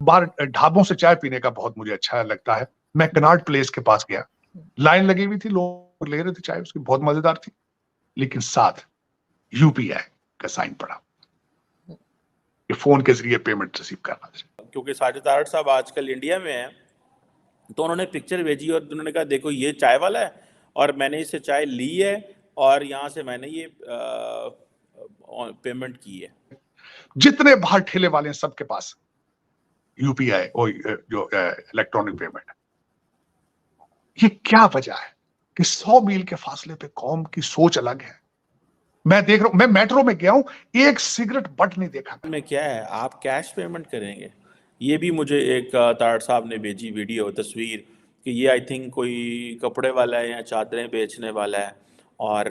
बाहर ढाबों से चाय पीने का बहुत मुझे अच्छा लगता है। मैं कनॉट प्लेस के पास गया, लाइन लगी हुई थी, लोग ले रहे थे चाय, उसकी बहुत मजेदार थी, लेकिन साथ यूपीआई का साइन पड़ा कि फोन के जरिए पेमेंट रिसीव करना। क्योंकि साजिद तारड़ साहब आजकल इंडिया में हैं, तो उन्होंने पिक्चर भेजी और उन्होंने कहा देखो ये चाय वाला है और मैंने इससे चाय ली है और यहाँ से मैंने ये पेमेंट की है। जितने बाहर ठेले वाले हैं सबके पास यूपीआई और जो इलेक्ट्रॉनिक पेमेंट है। ये क्या वजह है कि 100 मील के फासले पे कौम की सोच अलग है। मैं देख रहा हूं, मैं मेट्रो में गया हूं, एक सिगरेट बट नहीं देखा में क्या है, आप कैश पेमेंट करेंगे। ये भी मुझे एक तारड़ साहब ने भेजी वीडियो तस्वीर कि ये आई थिंक कोई कपड़े वाला है या चादरें बेचने वाला है और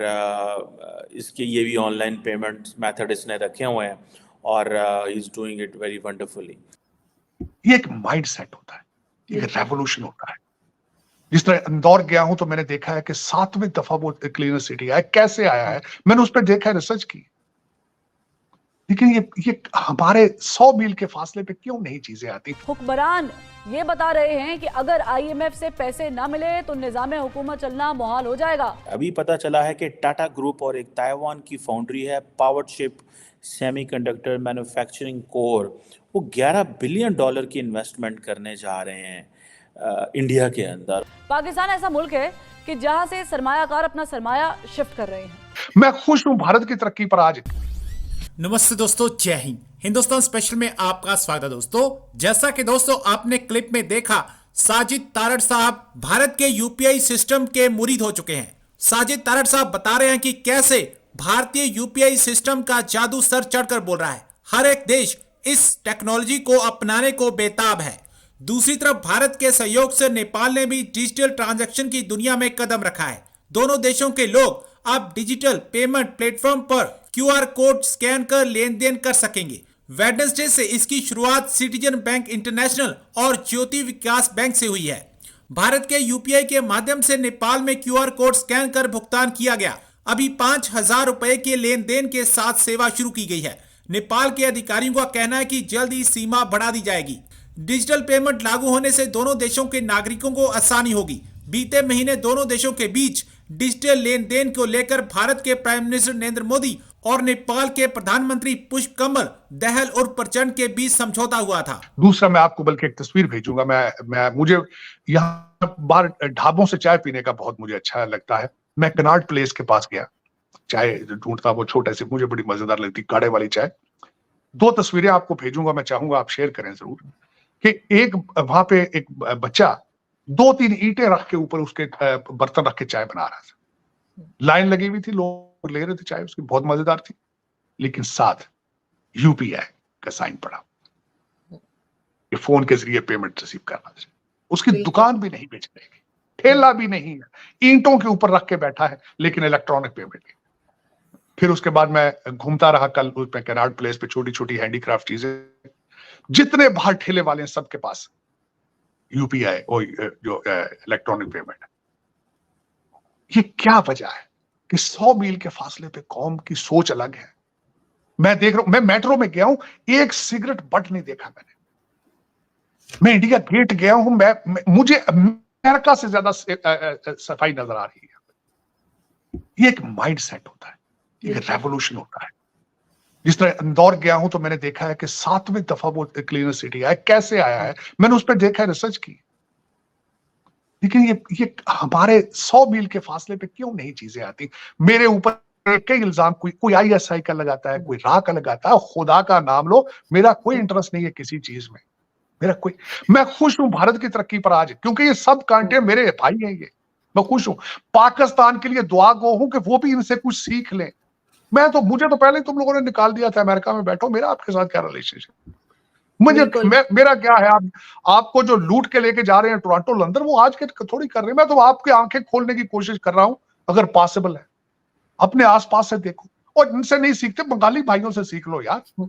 इसके ये भी ऑनलाइन पेमेंट मेथड इसने रखे हुए हैं और is doing it very wonderfully. ये एक माइंड सेट होता है, ये एक रेवोल्यूशन होता है। जिस तरह इंदौर गया हूं तो मैंने देखा है कि 7वीं दफा वो क्लीनर सिटी आया, कैसे आया है मैंने उस पर देखा है, रिसर्च की। लेकिन ये हमारे 100 मील के फासले पे क्यों नहीं चीजें आती। हुक्मरान ये बता रहे हैं कि अगर आईएमएफ से पैसे ना मिले तो निजामे हुकूमत चलना मुहाल हो जाएगा। अभी पता चला है कि टाटा ग्रुप और एक ताइवान की फाउंड्री है powered ship semiconductor manufacturing core, वो $11 बिलियन की इन्वेस्टमेंट करने जा रहे हैं इंडिया के अंदर। पाकिस्तान ऐसा मुल्क है कि जहां से सरमायाकार अपना सरमाया शिफ्ट कर रहे हैं। मैं खुश हूं भारत की तरक्की पर आज। नमस्ते दोस्तों, जय हिंद। हिंदुस्तान स्पेशल में आपका स्वागत है दोस्तों। जैसा कि दोस्तों आपने क्लिप में देखा, साजिद तारड़ साहब भारत के यूपीआई सिस्टम के मुरीद हो चुके हैं। साजिद तारड़ साहब बता रहे हैं कि कैसे भारतीय यूपीआई सिस्टम का जादू सर चढ़कर बोल रहा है। हर एक देश इस टेक्नोलॉजी को अपनाने को बेताब है। दूसरी तरफ भारत के सहयोग से नेपाल ने भी डिजिटल ट्रांजैक्शन की दुनिया में कदम रखा है। दोनों देशों के लोग अब डिजिटल पेमेंट प्लेटफॉर्म पर क्यूआर कोड स्कैन कर लेन देन कर सकेंगे। वेडनेसडे से इसकी शुरुआत सिटीजन बैंक इंटरनेशनल और ज्योति विकास बैंक से हुई है। भारत के यूपीआई के माध्यम से नेपाल में क्यूआर कोड स्कैन कर भुगतान किया गया। अभी 5,000 रुपए के लेन देन के साथ सेवा शुरू की गई है। नेपाल के अधिकारियों का कहना है कि जल्द ही सीमा बढ़ा दी जाएगी। डिजिटल पेमेंट लागू होने से दोनों देशों के नागरिकों को आसानी होगी। बीते महीने दोनों देशों के बीच डिजिटल लेन देन को लेकर भारत के प्राइम मिनिस्टर नरेंद्र मोदी और नेपाल के प्रधानमंत्री पुष्प कमल दहल और प्रचंड के बीच समझौता हुआ था। दूसरा, मैं आपको बल्कि एक तस्वीर भेजूंगा। मुझे यहाँ बाहर ढाबों से चाय पीने का बहुत मुझे अच्छा लगता है। मैं कनॉट प्लेस के पास गया, चाय ढूंढता, वो छोटे से, मुझे बड़ी मजेदार लगती काढ़े वाली चाय। 2 तस्वीरें आपको भेजूंगा, मैं चाहूंगा आप शेयर करें जरूर। कि एक वहां पे एक बच्चा 2-3 ईंटें रख के ऊपर उसके बर्तन रख के चाय बना रहा था। लाइन लगी हुई थी, लोग ले रहे थे चाय, उसकी बहुत मजेदार थी, लेकिन साथ यूपीआई का साइन पड़ा कि फोन के जरिए पेमेंट रिसीव करना। उसकी दुकान भी नहीं बेच रहेगी, ठेला भी नहीं है, ईंटों के ऊपर रख के बैठा है, लेकिन इलेक्ट्रॉनिक पेमेंट। फिर उसके बाद मैं घूमता रहा कल उस पे कनॉट प्लेस पे, छोटी छोटी हैंडीक्राफ्ट चीजें। जितने बाहर ठेले वाले हैं सबके पास यूपीआई और जो इलेक्ट्रॉनिक पेमेंट है। ये क्या वजह है कि 100 मील के फासले पे कौम की सोच अलग है। मैं देख रहा हूं, मैं मेट्रो में गया हूं, एक सिगरेट बट नहीं देखा मैंने। मैं इंडिया गेट गया हूं, मुझे अमेरिका से ज्यादा सफाई नजर आ रही है। ये एक माइंड सेट होता है, ये एक रेवोल्यूशन होता है। जिस तरह इंदौर गया हूं तो मैंने देखा है कि 7वीं दफा वो क्लीनर सिटी आया, कैसे आया है मैंने उस पर देखा है, रिसर्च की। लेकिन ये हमारे 100 मील के फासले पे क्यों नहीं चीजें आती। मेरे ऊपर कई इल्जाम, कोई आईएसआई का लगाता है, कोई रा का लगाता है। खुदा का नाम लो, मेरा कोई इंटरेस्ट नहीं है किसी चीज में, मैं खुश हूं भारत की तरक्की पर आज, क्योंकि ये सब कांटे मेरे भाई हैं। ये मैं खुश हूं। पाकिस्तान के लिए दुआ गो हूं कि वो भी इनसे कुछ सीख लें। मुझे तो पहले तुम लोगों ने निकाल दिया था, अमेरिका में बैठो, मेरा आपके साथ क्या रिलेशनशिप। मेरा क्या है, आपको जो लूट के लेके जा रहे हैं टोरंटो लंदन, वो आज के थोड़ी कर रहे हैं। मैं तो आपके आंखें खोलने की कोशिश कर रहा हूं, अगर पॉसिबल है अपने आसपास से देखो, और इनसे नहीं सीखते बंगाली भाइयों से सीख लो यार।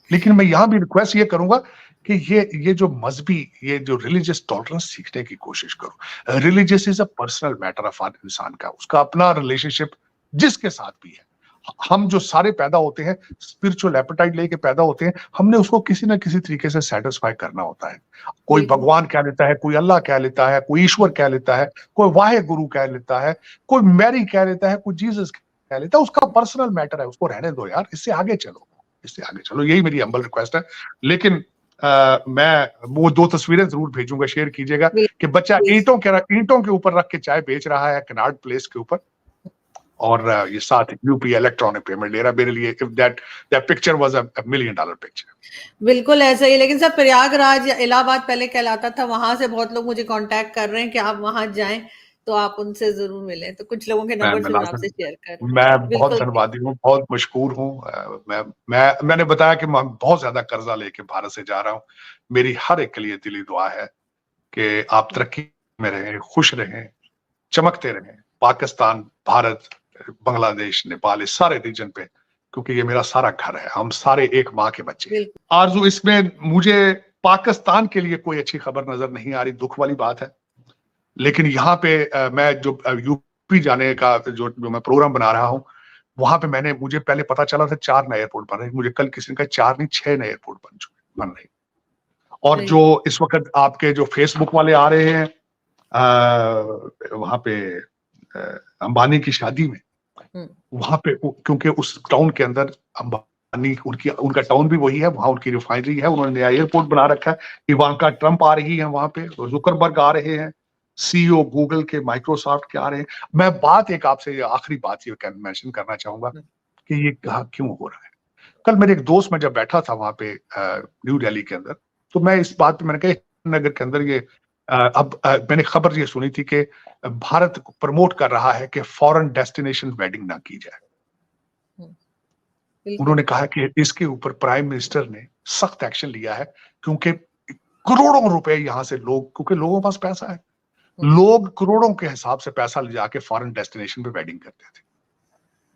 लेकिन मैं यहां भी रिक्वेस्ट ये करूंगा कि ये जो मजहबी, ये जो रिलीजियस टॉलरेंस सीखने की कोशिश करो। Religious is a personal matter of her इंसान का, उसका अपना रिलेशनशिप जिसके साथ भी है। हम जो सारे पैदा होते हैं स्पिरिचुअल एपेटाइट लेके पैदा होते हैं, हमने उसको किसी ना किसी तरीके से सेटिस्फाई करना होता है। कोई बिल्कुल। भगवान कह लेता है, कोई अल्लाह कह लेता है, कोई ईश्वर कह लेता है, कोई वाहे गुरु कह लेता है, कोई मैरी कह लेता है, कोई जीसस कह लेता है। उसका पर्सनल मैटर है, उसको रहने दो यार, इससे आगे चलो, इससे आगे चलो। यही मेरी हम्बल रिक्वेस्ट है। लेकिन मैं वो 2 तस्वीरें जरूर भेजूंगा, शेयर कीजिएगा कि बच्चा ईंटों के ऊपर रख के चाय बेच रहा है कनाट प्लेस के ऊपर, और ये साथ यूपी इलेक्ट्रॉनिक पेमेंट ले रहा है। मेरे लिए if that picture was a $1 million picture. बिल्कुल ऐसा ही। लेकिन सर, प्रयागराज या इलाहाबाद पहले कहलाता था, वहां से बहुत लोग मुझे कांटेक्ट कर रहे हैं कि आप वहां जाएं तो आप उनसे जरूर मिलें। तो कुछ लोगों के नंबर से मैं आपसे शेयर कर रही हूँ। मैं बहुत बिल्कुल। धन्यवादी हूँ, बहुत मशकूर हूँ। मैंने बताया कि मैं बहुत ज्यादा कर्जा लेके भारत से जा रहा हूँ। मेरी हर एक के लिए दिली दुआ है कि आप तरक्की में रहें, खुश रहें, चमकते रहें। पाकिस्तान, भारत, बांग्लादेश, नेपाल, इस सारे रीजन पे, क्योंकि ये मेरा सारा घर है, हम सारे एक माँ के बच्चे हैं। बिल्कुल। आरजू, इसमें मुझे पाकिस्तान के लिए कोई अच्छी खबर नजर नहीं आ रही, दुख वाली बात है। लेकिन यहाँ पे मैं जो यूपी जाने का जो मैं प्रोग्राम बना रहा हूँ, वहां पे मुझे पहले पता चला था 4 नए एयरपोर्ट बन रहे हैं। मुझे कल किसी ने कहा 4 नहीं 6 नए एयरपोर्ट बन रहे हैं। और जो इस वक्त आपके जो फेसबुक वाले आ रहे हैं वहां पे अंबानी की शादी में, वहां पे क्योंकि उस टाउन के अंदर अंबानी उनका टाउन भी वही है, वहां उनकी रिफाइनरी है, उन्होंने नया एयरपोर्ट बना रखा है। इवांका ट्रंप आ रही है वहां पे, जुकरबर्ग आ रहे हैं, सीईओ गूगल के, माइक्रोसॉफ्ट के आ रहे हैं। मैं एक आपसे आखिरी बात ये मेंशन करना चाहूंगा कि ये क्यों हो रहा है। कल मेरे एक दोस्त में जब बैठा था वहां पे न्यू दिल्ली के अंदर, तो मैं इस बात पे मैंने कहा नगर के अंदर ये मैंने खबर ये सुनी थी कि भारत प्रमोट कर रहा है कि फॉरेन डेस्टिनेशन वेडिंग ना की जाए। उन्होंने कहा कि इसके ऊपर प्राइम मिनिस्टर ने सख्त एक्शन लिया है, क्योंकि करोड़ों रुपए यहां से क्योंकि लोगों के पास पैसा है, लोग करोड़ों के हिसाब से पैसा ले जाके फॉरेन डेस्टिनेशन पे वेडिंग करते थे।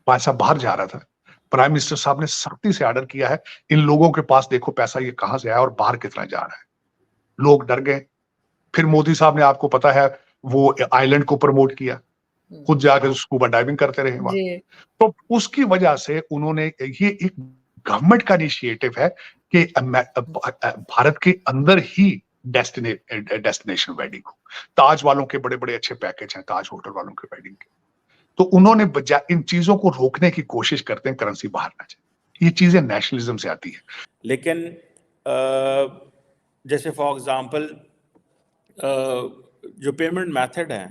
पैसा बाहर जा रहा था। प्राइम मिनिस्टर साहब ने सख्ती से ऑर्डर किया है, इन लोगों के पास देखो पैसा ये कहां से आया और बाहर कितना जा रहा है। लोग डर गए। फिर मोदी साहब ने, आपको पता है, वो आइलैंड को प्रमोट किया, खुद जाकर स्कूबा डाइविंग करते रहे वहां। तो उसकी वजह से उन्होंने, ये एक गवर्नमेंट का इनिशिएटिव है कि भारत के अंदर ही डेस्टिनेशन वेडिंग हो। ताज वालों के बड़े बड़े अच्छे पैकेज हैं, ताज होटल वालों के वेडिंग के। तो उन्होंने इन चीजों को रोकने की कोशिश करते हैं, करेंसी बाहर ना जाए। ये चीजें नेशनलिज्म से आती है। लेकिन जैसे फॉर एग्जांपल जो पेमेंट मेथड है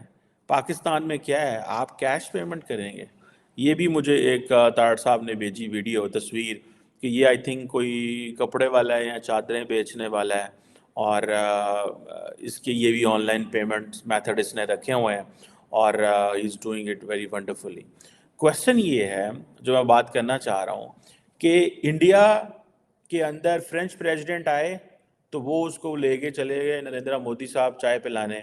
पाकिस्तान में क्या है, आप कैश पेमेंट करेंगे। ये भी मुझे एक ताड़ साहब ने भेजी वीडियो, तस्वीर, कि ये आई थिंक कोई कपड़े वाला है या चादरें बेचने वाला है, और इसके ये भी ऑनलाइन पेमेंट मेथड इसने रखे हुए हैं, और is doing it very wonderfully. Question ये है जो मैं बात करना चाह रहा हूँ कि इंडिया के अंदर फ्रेंच प्रेसिडेंट आए तो वो उसको लेके चले गए नरेंद्र मोदी साहब चाय पिलाने,